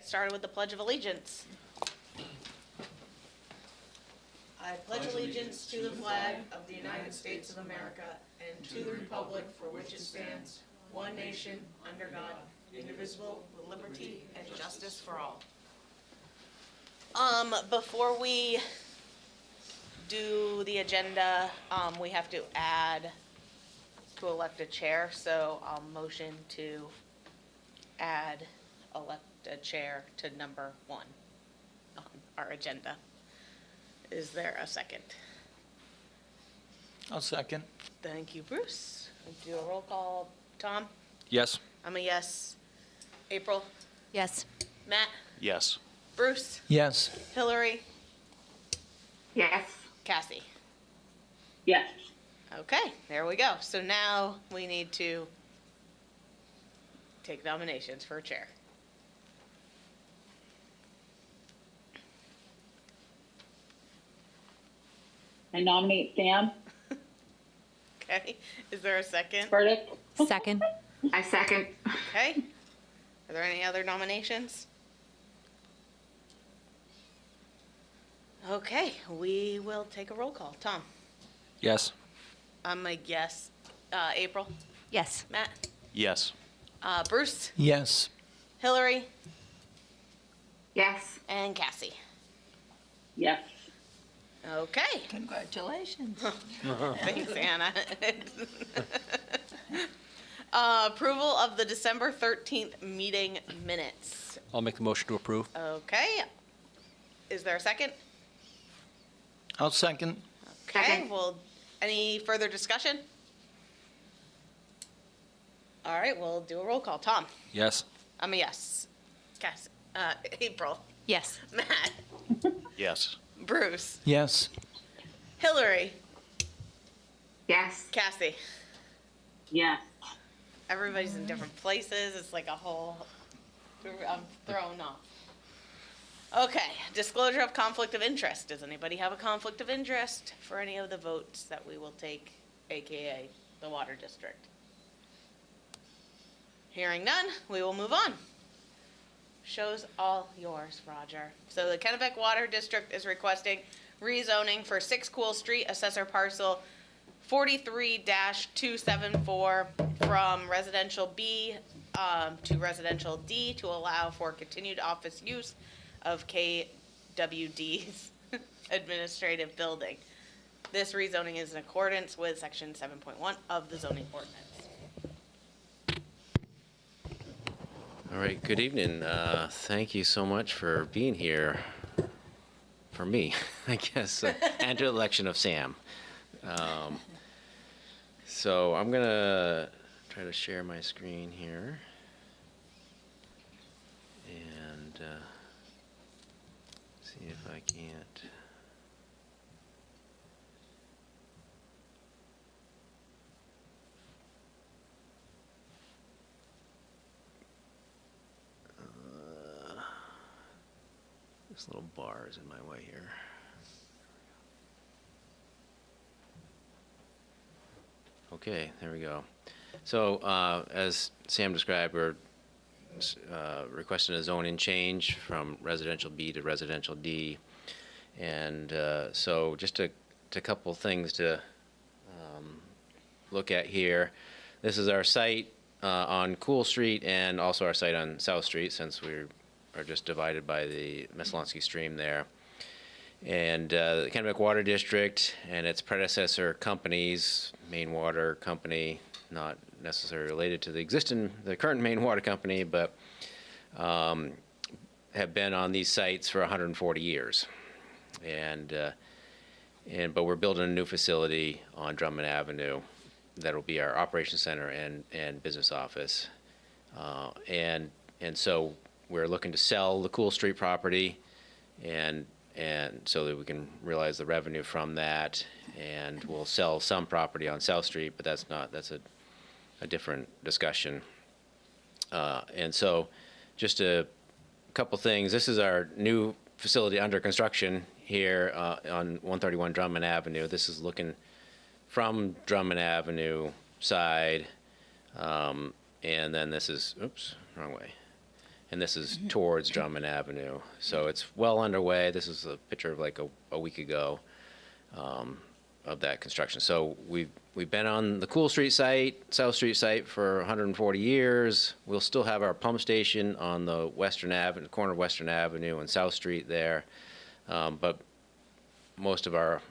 Started with the Pledge of Allegiance. I pledge allegiance to the flag of the United States of America and to the republic for which it stands, one nation, under God, indivisible, with liberty and justice for all. Before we do the agenda, we have to elect a chair, so I'll motion to elect a chair to number 1 on our agenda. Is there a second? I'll second. Thank you, Bruce. Do a roll call. Tom? Yes. I'm a yes. April? Yes. Matt? Yes. Bruce? Yes. Hillary? Yes. Cassie? Yes. Okay, there we go. So now we need to take nominations for a chair. I nominate Sam Okay, is there a second? Burdick. Second. I second. Okay. Are there any other nominations? Okay, we will take a roll call. Tom? Yes. I'm a yes. April? Yes. Matt? Yes. Bruce? Yes. Hillary? Yes. And Cassie? Yes. Okay. Congratulations. Thanks, Anna. Approval of the December 13th meeting minutes. I'll make the motion to approve. Okay. Is there a second? I'll second. Okay, Second. well, any further discussion? All right, we'll do a roll call. Tom? Yes. I'm a yes. Cass, April? Yes. Matt? Yes. Bruce? Yes. Hillary? Yes. Cassie? Yes. Everybody's in different places. It's like a whole, I'm thrown off. Okay, disclosure of conflict of interest. Does anybody have a conflict of interest for any of the votes that we will take, AKA the Water District? Hearing none, we will move on. Show's all yours, Roger. So the Kennebec Water District is requesting rezoning for 6 Cool Street, assessor parcel 43-274 from residential B to residential D to allow for continued office use of KWD's administrative building. This rezoning is in accordance with section 7.1 of the zoning ordinance. All right, good evening. Thank you so much for being here for me, I guess, and to the election of Sam. So I'm going to try to share my screen here. And see if I can't. This little bar is in my way here. Okay, there we go. So as Sam described, we're requesting a zoning change from residential B to residential D. And so just a couple things to look at here. This is our site on Cool Street and also our site on South Street, since we are just divided by the Messalonsky Stream there. And the Kennebec Water District and its predecessor companies, Maine Water Company, not necessarily related to the current Maine Water Company, but have been on these sites for 140 years. But we're building a new facility on Drummond Avenue that'll be our operations center and business office. And so we're looking to sell the Cool Street property and so that we can realize the revenue from that, and we'll sell some property on South Street, but that's a different discussion. And so just a couple things. This is our new facility under construction here on 131 Drummond Avenue. This is looking from Drummond Avenue side, and then this is, oops, wrong way. and this is towards Drummond Avenue. So it's well underway. This is a picture of like a week ago of that construction. So we've been on the Cool Street site, South Street site for 140 years. We'll still have our pump station on the Western Avenue, corner of Western Avenue and South Street there. But most of our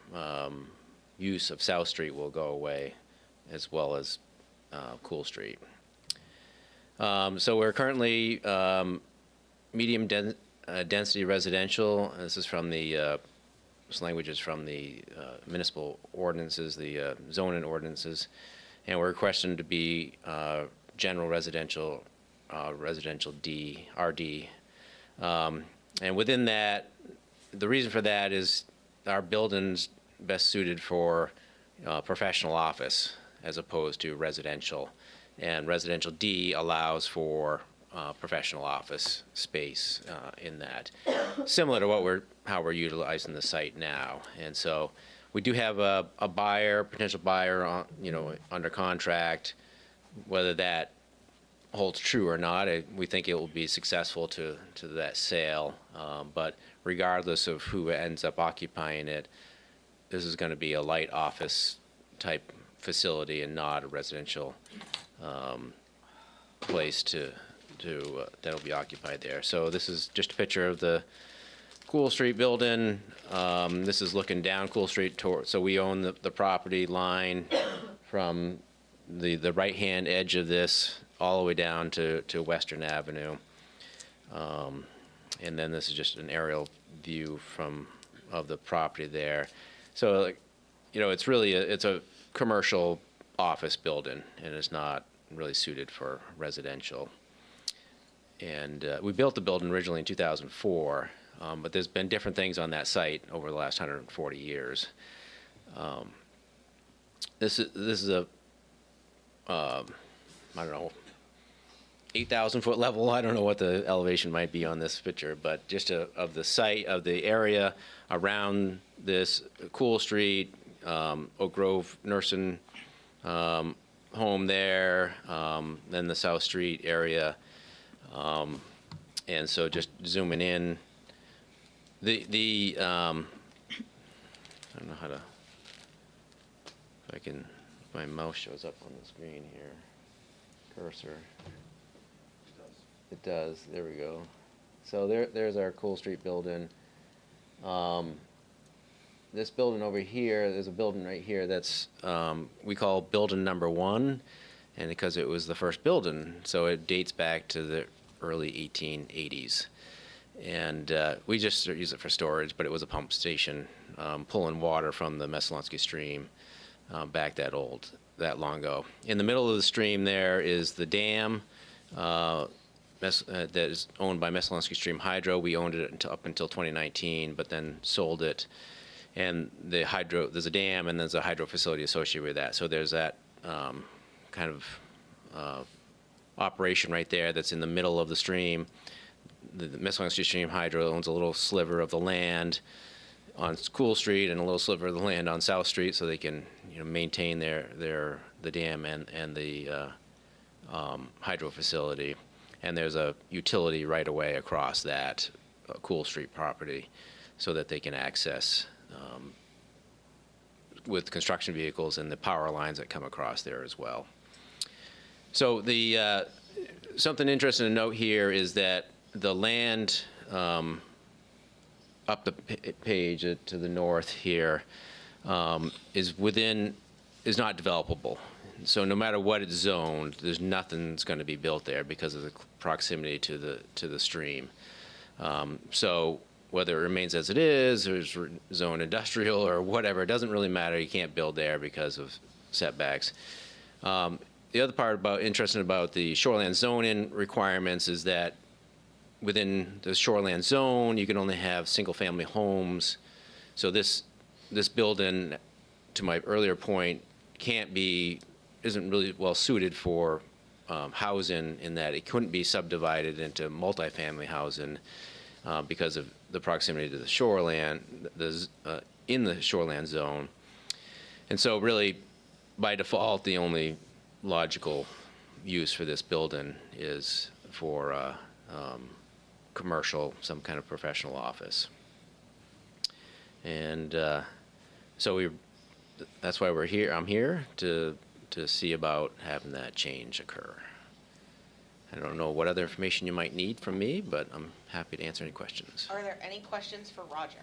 use of South Street will go away, as well as Cool Street. So we're currently medium density residential. This is from this language is from the municipal ordinances, the zoning ordinances, and we're requesting to be general residential, residential D, RD. And within that, the reason for that is our building's best suited for professional office as opposed to residential. And residential D allows for professional office space in that, similar to how we're utilizing the site now. And so we do have a buyer, potential buyer, under contract. Whether that holds true or not, we think it will be successful to that sale. But regardless of who ends up occupying it, this is going to be a light office type facility and not a residential place that'll be occupied there. So this is just a picture of the Cool Street building. This is looking down Cool Street so we own the property line from the right-hand edge of this all the way down to Western Avenue. And then this is just an aerial view of the property there. So, it's really it's a commercial office building, and it's not really suited for residential. And we built the building originally in 2004, but there's been different things on that site over the last 140 years. This is a I don't know, 8,000 foot level. I don't know what the elevation might be on this picture, but just of the site, of the area around this Cool Street, Oak Grove nursing home there, then the South Street area. And so just zooming in, I don't know how to, if my mouse shows up on the screen here, cursor. It does, there we go. So there's our Cool Street building. This building over here, there's a building right here that's, we call building number 1, and because it was the first building, so it dates back to the early 1880s. And we just use it for storage, but it was a pump station pulling water from the Messalonsky Stream back that long ago. In the middle of the stream there is the dam that is owned by Messalonsky Stream Hydro. We owned it up until 2019, but then sold it. And there's a dam, and there's a hydro facility associated with that. So there's that kind of operation right there that's in the middle of the stream. The Messalonsky Stream Hydro owns a little sliver of the land on Cool Street and a little sliver of the land on South Street, so they can maintain the dam and the hydro facility. And there's a utility right away across that Cool Street property, so that they can access with construction vehicles and the power lines that come across there as well. So the something interesting to note here is that the land up the page to the north here is not developable. So no matter what it's zoned, there's nothing's going to be built there because of the proximity to the stream. So whether it remains as it is, or is zoned industrial or whatever, it doesn't really matter. You can't build there because of setbacks. The other part interesting about the shoreline zoning requirements is that within the shoreline zone, you can only have single-family homes. So this building, to my earlier point, isn't really well suited for housing, in that it couldn't be subdivided into multifamily housing because of the proximity to the shoreline, in the shoreline zone. And so really, by default, the only logical use for this building is for commercial, some kind of professional office. And so that's why we're here. I'm here to see about having that change occur. I don't know what other information you might need from me, but I'm happy to answer any questions. Are there any questions for Roger?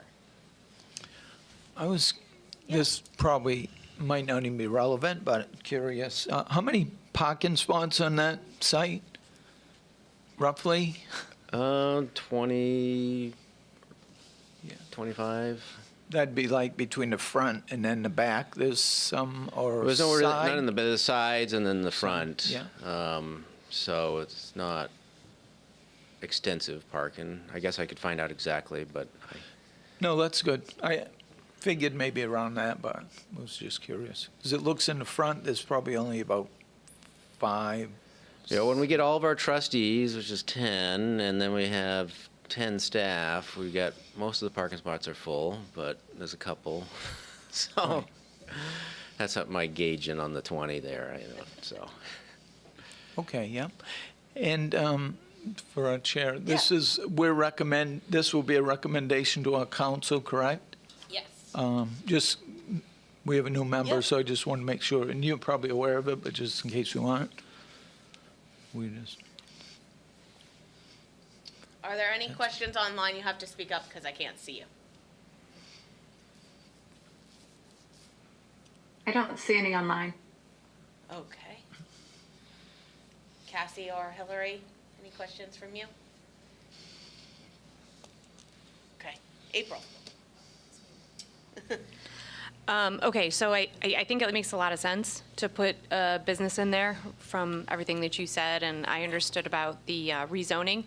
This probably might not even be relevant, but curious. How many parking spots on that site, roughly? 20, Yeah. 25. That'd be like between the front and then the back. There's some, or There's none side? in the sides and then the front. Yeah. So it's not extensive parking. I guess I could find out exactly, but No, that's good. I figured maybe around that, but I was just curious. As it looks in the front, there's probably only about 5. when we get all of our trustees, which is 10, and then we have 10 staff, we got, most of the parking spots are full, but there's a couple. So that's up my gauging on the 20 there, so. Okay, yeah. And for our chair, this Yeah. this will be a recommendation to our council, correct? Yes. We have a new member, Yeah. so I just want to make sure, and you're probably aware of it, but just in case you aren't. Are there any questions online? You have to speak up because I can't see you. I don't see any online. Okay. Cassie or Hillary, any questions from you? Okay. April. Okay, so I think it makes a lot of sense to put a business in there from everything that you said, and I understood about the rezoning.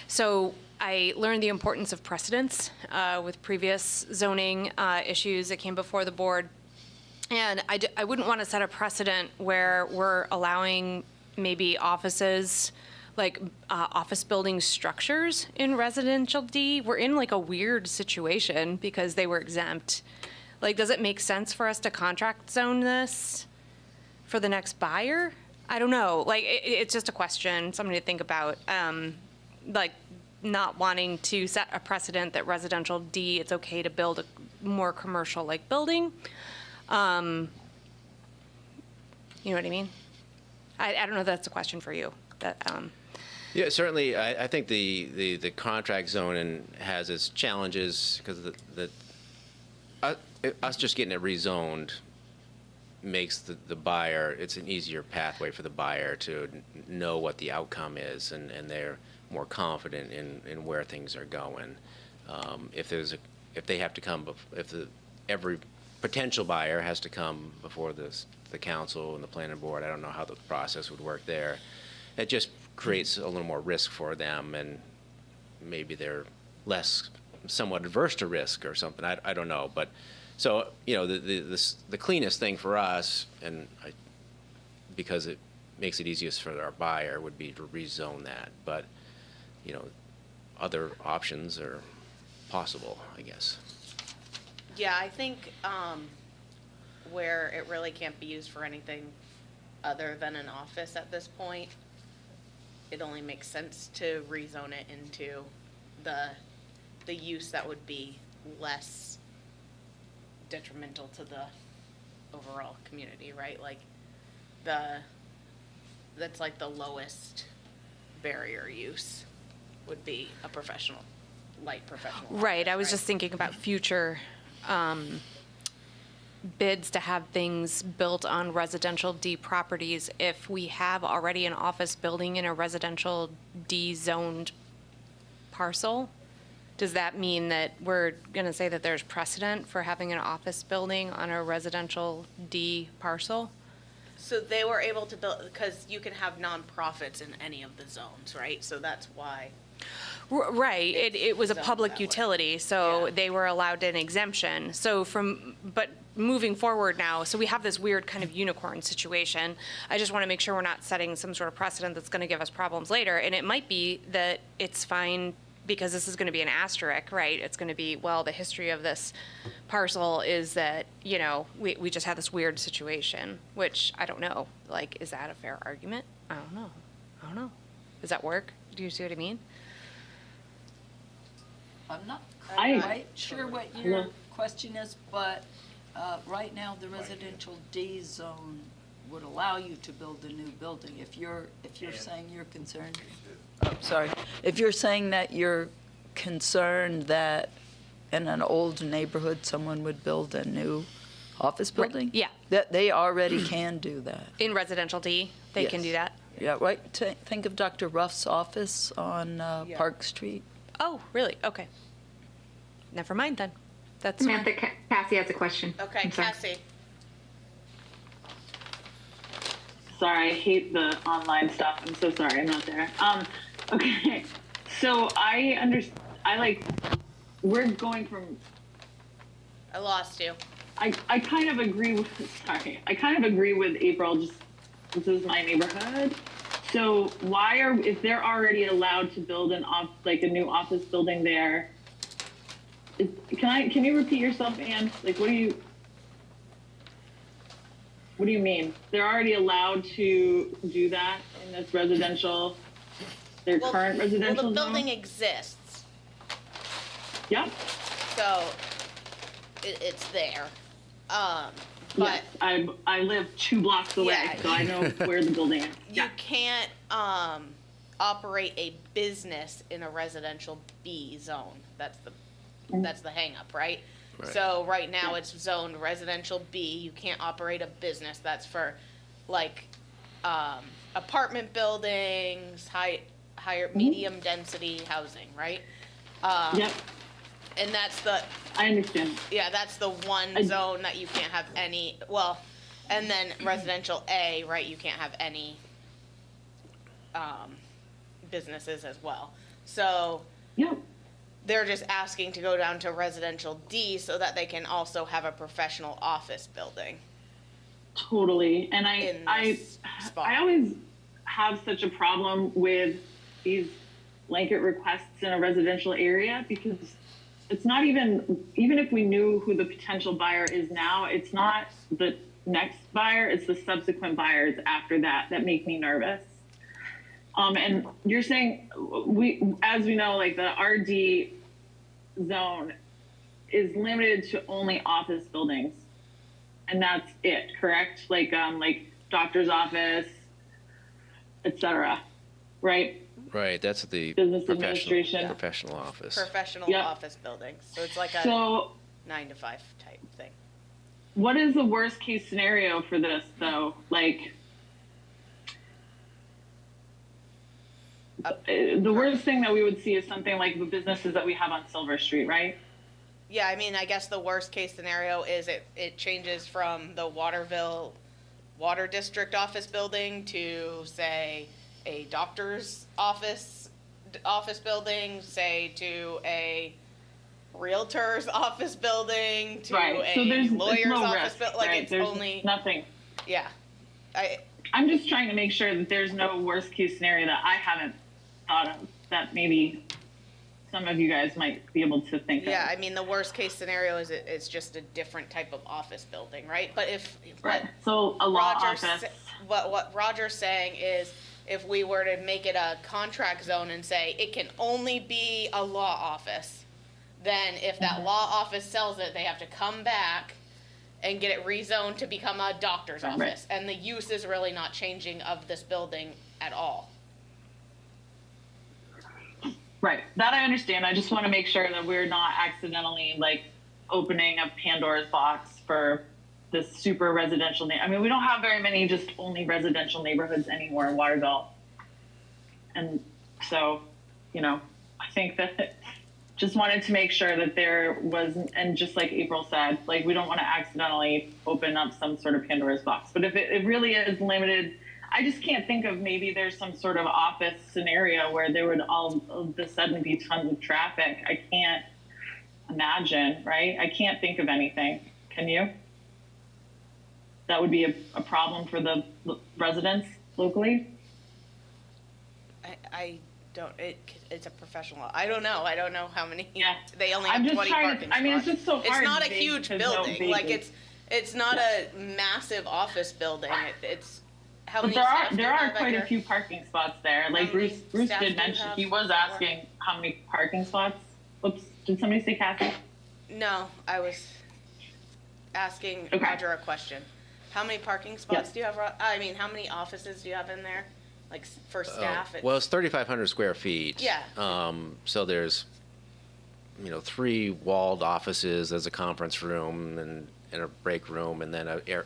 So I learned the importance of precedents with previous zoning issues that came before the board. And I wouldn't want to set a precedent where we're allowing maybe offices, like office building structures in residential D. We're in like a weird situation because they were exempt. Like, does it make sense for us to contract zone this for the next buyer? I don't know. Like, it's just a question, something to think about. Like, not wanting to set a precedent that residential D, it's okay to build a more commercial-like building. You know what I mean? I don't know if that's a question for you. Yeah, certainly. I think the contract zoning has its challenges because us just getting it rezoned makes the buyer, it's an easier pathway for the buyer to know what the outcome is, and they're more confident in where things are going. If they have to come, every potential buyer has to come before the council and the planning board, I don't know how the process would work there. It just creates a little more risk for them, and maybe they're somewhat adverse to risk or something. I don't know, but so the cleanest thing for us, and because it makes it easiest for our buyer, would be to rezone that. But other options are possible, I guess. Yeah, I think where it really can't be used for anything other than an office at this point, it only makes sense to rezone it into the use that would be less detrimental to the overall community, right? Like that's like the lowest barrier use would be a light professional. Right, office, I was just thinking about future bids to have things built on residential D properties. If we have already an office building in a residential D zoned parcel, does that mean that we're going to say that there's precedent for having an office building on a residential D parcel? So they were able to build, because you can have nonprofits in any of the zones, right? So that's why. Right, it was a zoned public that way. utility, so Yeah. they were allowed an exemption. But moving forward now, so we have this weird kind of unicorn situation. I just want to make sure we're not setting some sort of precedent that's going to give us problems later. And it might be that it's fine because this is going to be an asterisk, right? It's going to be, well, the history of this parcel is that, you know, we just had this weird situation, which I don't know. Like, is that a fair argument? I don't know. I don't know. Does that work? Do you see what I mean? I'm not I- quite sure what your question is, but right now, the residential D zone would allow you to build a new building. If you're saying you're concerned, sorry, if you're saying that you're concerned that in an old neighborhood, someone would build a new office Right, building? yeah. That they already can do that. In residential D, they can do Yes. that? Yeah, right. Think of Dr. Ruff's office on Park Street. Oh, really? Okay. Never mind then. That's fine. Samantha, Cassie has a question. Okay, I'm sorry. Cassie. Sorry, I hate the online stuff. I'm so sorry, I'm not there. Okay, so we're going from, I lost you. I kind of agree with, sorry, I kind of agree with April, just, this is my neighborhood. So if they're already allowed to build a new office building there, can you repeat yourself, Anne? Like, what do you mean? They're already allowed to do that in this residential, their current residential Well, the zone? building exists, Yep. so it's there. But Yes, I live 2 blocks away, Yeah. so I know where the building is. you Yeah. can't operate a business in a residential B zone. That's the hang up, right? Right. So right now it's zoned residential B. You can't operate a business. That's for like apartment buildings, higher medium density housing, right? Yep, And that's I understand. that's the one zone that you can't have any, well, and then residential A, right, you can't have any businesses as well. So Yep. they're just asking to go down to residential D so that they can also have a professional office building. Totally. And In I this spot. always have such a problem with these blanket requests in a residential area because it's not even if we knew who the potential buyer is now, it's not the next buyer, it's the subsequent buyers after that make me nervous. And you're saying as we know, like the RD zone is limited to only office buildings, and that's it, correct? Like doctor's office, etc. Right? Right, that's the Business administration. professional office. Professional Yeah. office buildings. So it's like a So, 9 to 5 type thing. what is the worst case scenario for this, though? Like, the worst thing that we would see is something like the businesses that we have on Silver Street, right? Yeah, I mean, I guess the worst case scenario is it changes from the Waterville Water District office building to, say, a doctor's office building, say, to a realtor's office building, to Right. So a there's lawyer's no office risk, building. Like, right? it's There's only, nothing. yeah. I'm just trying to make sure that there's no worst case scenario that I haven't thought of that maybe some of you guys might be able to think Yeah, of. I mean, the worst case scenario is it's just a different type of office building, right? But Right. So a law Roger's office. what Roger's saying is if we were to make it a contract zone and say it can only be a law office, then if that law office sells it, they have to come back and get it rezoned to become a doctor's Right. office. And the use is really not changing of this building at all. Right. That I understand. I just want to make sure that we're not accidentally like opening a Pandora's box for this super residential. I mean, we don't have very many just only residential neighborhoods anymore in Waterville. And so, I think that just wanted to make sure that there was, and just like April said, like we don't want to accidentally open up some sort of Pandora's box. But if it really is limited, I just can't think of maybe there's some sort of office scenario where there would all of a sudden be tons of traffic. I can't imagine, right? I can't think of anything. Can you? That would be a problem for the residents locally? it's a professional, I don't know how many, Yeah. they only I'm have just 20 trying parking to, I mean, it's spots. just so hard. It's not a vague huge to know building, like, vaguely. it's not a massive office building, it's, how But many staff do you there are have at quite your- a few parking spots there. Like many Bruce staff do did you mention, have he was at work? asking how many parking spots. Whoops, did somebody say Kathy? No, I was asking Okay. Roger a question. How many parking spots do you have, I mean, how many offices do you have in there, like, for staff? Well, it's 3,500 square feet. Yeah. So there's, 3 walled offices, there's a conference room and a break room, and then a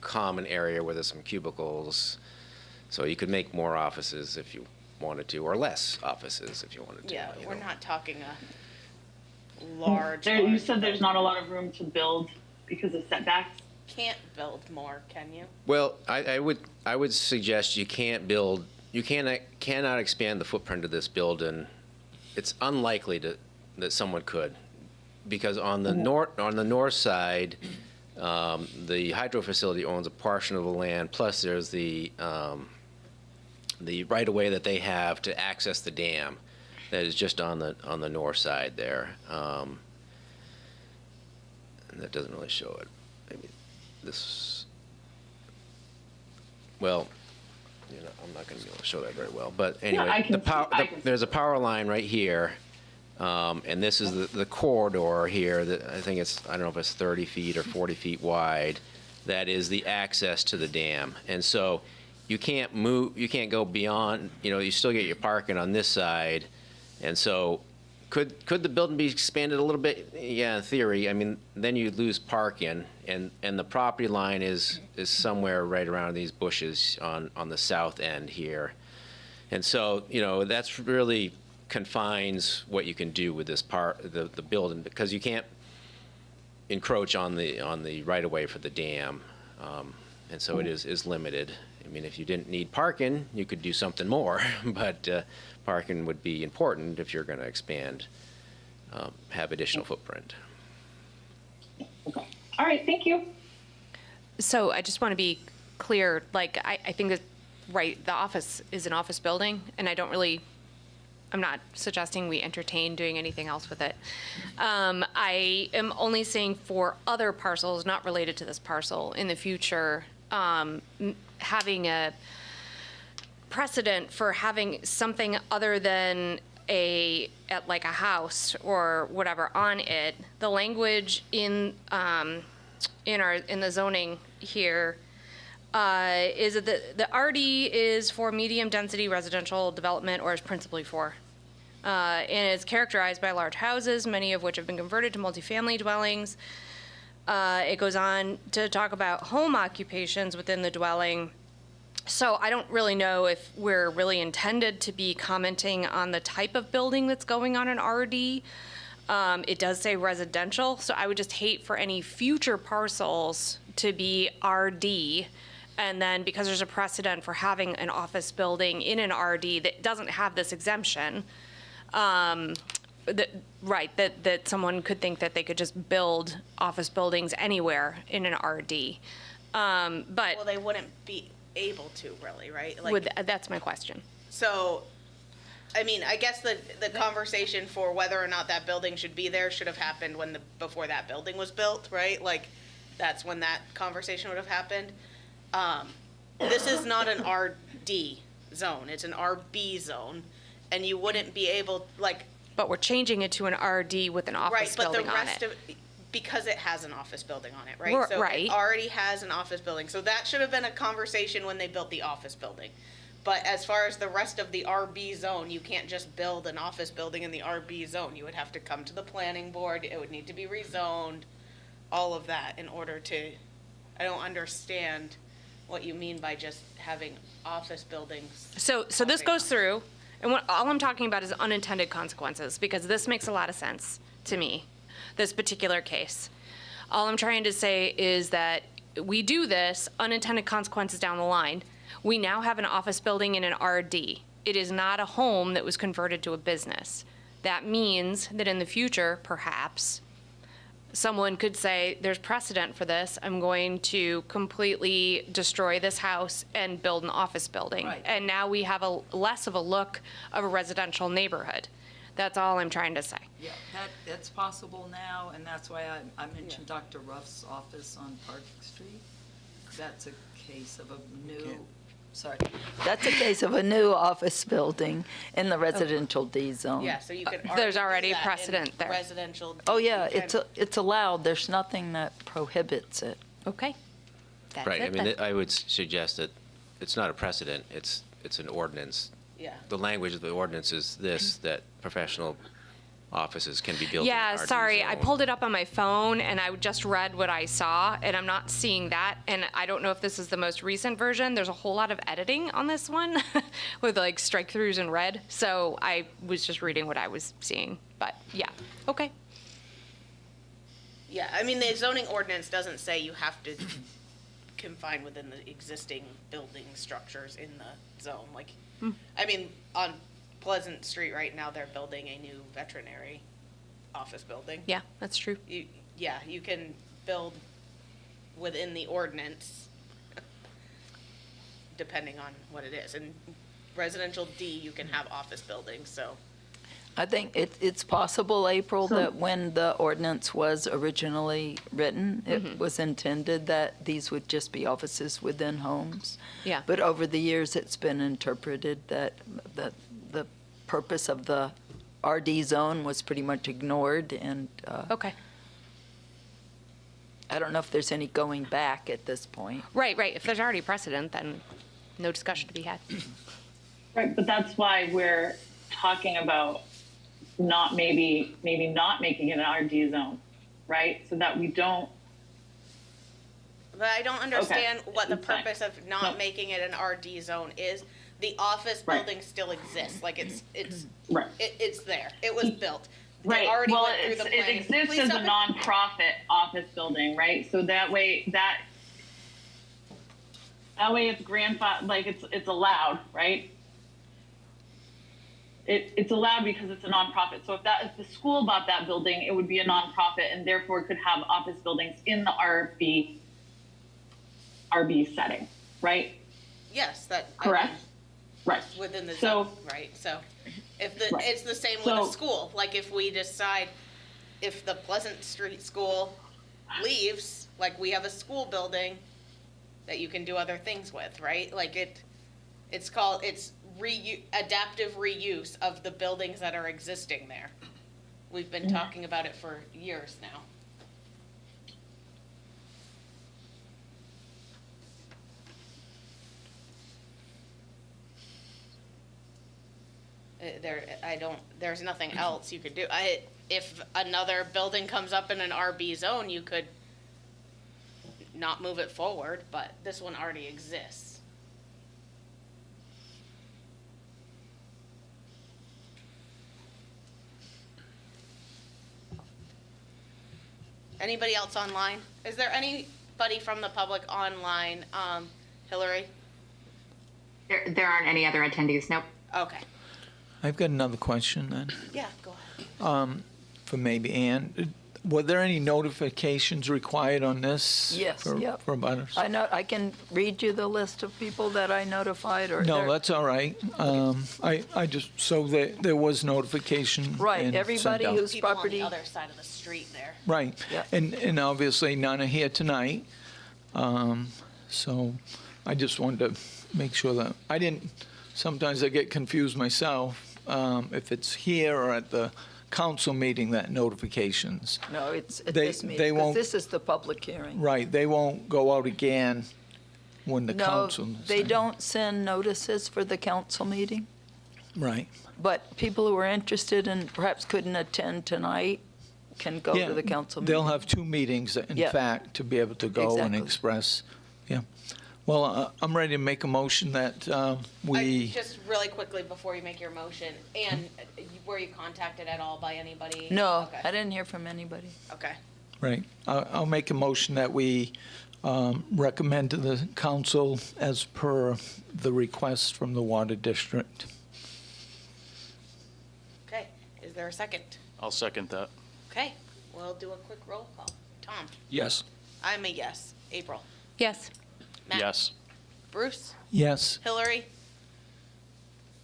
common area where there's some cubicles. So you could make more offices if you wanted to, or less offices if you wanted to. Yeah, you we're know. not talking a large. You large said there's building. not a lot of room to build because of setbacks. Can't build more, can you? Well, I would suggest you cannot expand the footprint of this building. It's unlikely that someone could, because on the north side, the hydro facility owns a portion of the land. Plus, there's the right of way that they have to access the dam, that is just on the north side there. And that doesn't really show it. Maybe this. Well, I'm not going to be able to show that very well. But anyway, I can see there's a power line right here, and this is the corridor here. That I think I don't know if it's 30 feet or 40 feet wide. That is the access to the dam, and so you can't move. You can't go beyond. You still get your parking on this side, and so. Could the building be expanded a little bit? Yeah, in theory. I mean, then you lose parking, and the property line is somewhere right around these bushes on the south end here. And so, that's really confines what you can do with this the building, because you can't encroach on the right of way for the dam. And so it is limited. I mean, if you didn't need parking, you could do something more, but parking would be important if you're going to expand, have additional footprint. Okay. All right. Thank you. So I just want to be clear, like, I think that, right, the office is an office building, and I'm not suggesting we entertain doing anything else with it. I am only saying for other parcels not related to this parcel in the future, having a precedent for having something other than like a house or whatever on it. The language in the zoning here is that the RD is for medium density residential development, or is principally for. And it's characterized by large houses, many of which have been converted to multifamily dwellings. It goes on to talk about home occupations within the dwelling. So I don't really know if we're really intended to be commenting on the type of building that's going on in RD. It does say residential, so I would just hate for any future parcels to be RD. And then because there's a precedent for having an office building in an RD that doesn't have this exemption, that someone could think that they could just build office buildings anywhere in an RD. But Well, they wouldn't be able to, really, right? Like, that's my question. so, I mean, I guess the conversation for whether or not that building should be there should have happened before that building was built, right? Like, that's when that conversation would have happened. This is not an RD zone, it's an RB zone, and you wouldn't be able, like, But we're changing it to an RD with an right, office but the building on rest it. of, because it has an office building on it, right? We're- So right. it already has an office building, so that should have been a conversation when they built the office building. But as far as the rest of the RB zone, you can't just build an office building in the RB zone. You would have to come to the planning board, it would need to be rezoned, all of that in order to, I don't understand what you mean by just having office buildings. So this goes through, and all I'm talking about is unintended consequences, because this makes a lot of sense to me, this particular case. All I'm trying to say is that we do this, unintended consequences down the line. We now have an office building in an RD. It is not a home that was converted to a business. That means that in the future, perhaps, someone could say, there's precedent for this, I'm going to completely destroy this house and build an office building. Right. And now we have a less of a look of a residential neighborhood. That's all I'm trying to say. Yeah, that's possible now, and that's why I mentioned Dr. Ruff's office on Park Street. That's a case of a new, sorry, that's a case of a new office building in the residential D zone. Yeah, so you could. There's do already that in precedent there. Residential. Oh, yeah, you can- it's allowed, there's nothing that prohibits it. Okay. That's Right, I it mean, then. I would suggest that it's not a precedent, it's an ordinance. Yeah. The language of the ordinance is this, that professional offices can be built in Yeah, RD sorry, I zone. pulled it up on my phone and I just read what I saw and I'm not seeing that. And I don't know if this is the most recent version. There's a whole lot of editing on this one with like strike throughs in red. So I was just reading what I was seeing, but yeah, okay. Yeah, I mean, the zoning ordinance doesn't say you have to confine within the existing building structures in the zone. Like, I mean, on Pleasant Street right now, they're building a new veterinary office building. Yeah, that's true. Yeah, you can build within the ordinance, depending on what it is. And residential D, you can have office buildings, so. I think it's possible, April, that when the ordinance was originally written, it was intended that these would just be offices within homes. Yeah. But over the years, it's been interpreted that the purpose of the RD zone was pretty much ignored, and Okay. I don't know if there's any going back at this point. Right. If there's already precedent, then no discussion to be had. Right, but that's why we're talking about not maybe not making it an RD zone, right? So that we don't. But I don't understand what the it's fine. purpose of not No. making it an RD zone is. The office Right. building still exists, like it's Right. it's there. It was built. They Right. already Well, went through the it planning. exists Please as a stop it. nonprofit office building, right? So that way it's grandfathered, like it's allowed, right? It's allowed because it's a nonprofit. So if the school bought that building, it would be a nonprofit and therefore could have office buildings in the RB setting, right? Yes, that. I Correct? mean, Right. within the So- zone, right? So if Right. it's the same with So- a school, like if we decide, if the Pleasant Street School leaves, like we have a school building that you can do other things with, right? Like it's adaptive reuse of the buildings that are existing there. We've been talking about it for years now. There's nothing else you could do. If another building comes up in an RB zone, you could not move it forward, but this one already exists. Anybody else online? Is there anybody from the public online? Hillary? There aren't any other attendees, nope. Okay. I've got another question then, Yeah, go ahead. for maybe Ann. Were there any notifications required on this? Yes, for- yep. For butters? I can read you the list of people that I notified, or No, there- that's all right. I just, so there was notification. Right, and sent everybody out. who's People on property. the other side of the street there. Right. Yeah. And obviously none are here tonight. So I just wanted to make sure that, sometimes I get confused myself, if it's here or at the council meeting, that notifications. No, it's at They- this they meeting, because won't- this is the public hearing. Right, they won't go out again when the No, council. they don't send notices for the council meeting, Right. but people who are interested and perhaps couldn't attend tonight can go Yeah, to the council meeting. they'll have two meetings, in Yeah. fact, to be able to go and Exactly. express. Yeah. Well, I'm ready to make a motion that we. Just really quickly before you make your motion, and were you contacted at all by anybody? No, Okay. I didn't hear from anybody. Okay. Right. I'll make a motion that we recommend to the council as per the request from the Water District. Okay. Is there a second? I'll second that. Okay. We'll do a quick roll call. Tom? Yes. I'm a yes. April? Yes. Matt? Yes. Bruce? Yes. Hillary?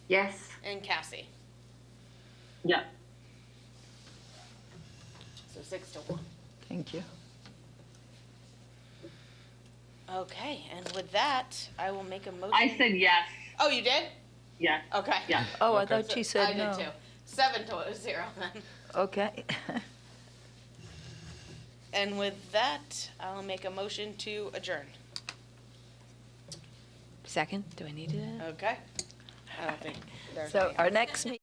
Yes. And Cassie? Yeah. So 6-1. Thank you. Okay, and with that, I will make a motion. I said yes. Oh, you did? Yes. Okay. Yeah. Oh, I thought she I said did no. too. 7-0 then. Okay. And with that, I'll make a motion to adjourn. Second, do I need to? Okay? I don't think there's So any- our next meeting.